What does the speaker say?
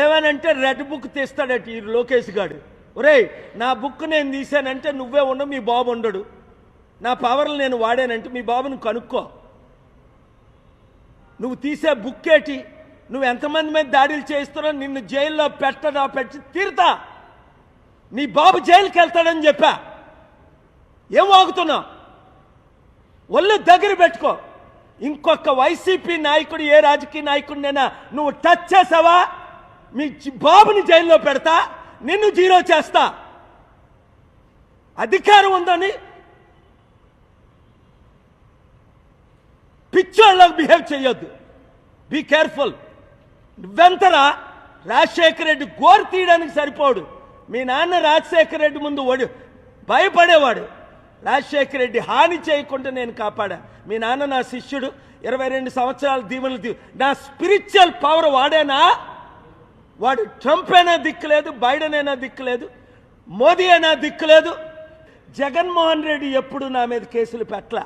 ఏమనంటే red book తీస్తాడట ఈ లోకేష్ గాడు. ఒరేయ్, నా బుక్ నేను తీశానంటే నువ్వే ఉండవు, మీ బాబు ఉండడు. నా పవర్లు నేను వాడానంటే మీ బాబుని కనుక్కో. నువ్వు తీసే బుక్ ఏంటి? నువ్వు ఎంతమంది మీద దాడులు చేస్తున్నావు? నిన్ను జైల్లో పెట్టి తీరుతా. నీ బాబు జైలుకి వెళ్తాడని చెప్పా. ఏం వాగుతున్నావు? ఒళ్ళు దగ్గర పెట్టుకో. ఇంకొక వైసీపీ నాయకుడు, ఏ రాజకీయ నాయకుడినైనా నువ్వు టచ్ చేసావా, మీ బాబుని జైల్లో పెడతా, నిన్ను జీరో చేస్తా. అధికారం ఉందని పిచ్చోళ్ళకి బిహేవ్ చేయొద్దు. Be careful. నువ్వెంతరా? రాజశేఖర రెడ్డి గోరు తీయడానికి సరిపోడు. మీ నాన్న రాజశేఖర రెడ్డి ముందు భయపడేవాడు. రాజశేఖర రెడ్డి హాని చేయకుండా నేను కాపాడా. మీ నాన్న నా శిష్యుడు, 22 సంవత్సరాల దీవెనలు. నా స్పిరిచువల్ పవర్ వాడేనా? వాడు ట్రంప్ అయినా దిక్కులేదు, బైడెన్ అయినా దిక్కులేదు, మోదీ అయినా దిక్కులేదు. జగన్మోహన్ రెడ్డి ఎప్పుడు నా మీద కేసులు పెట్టలా.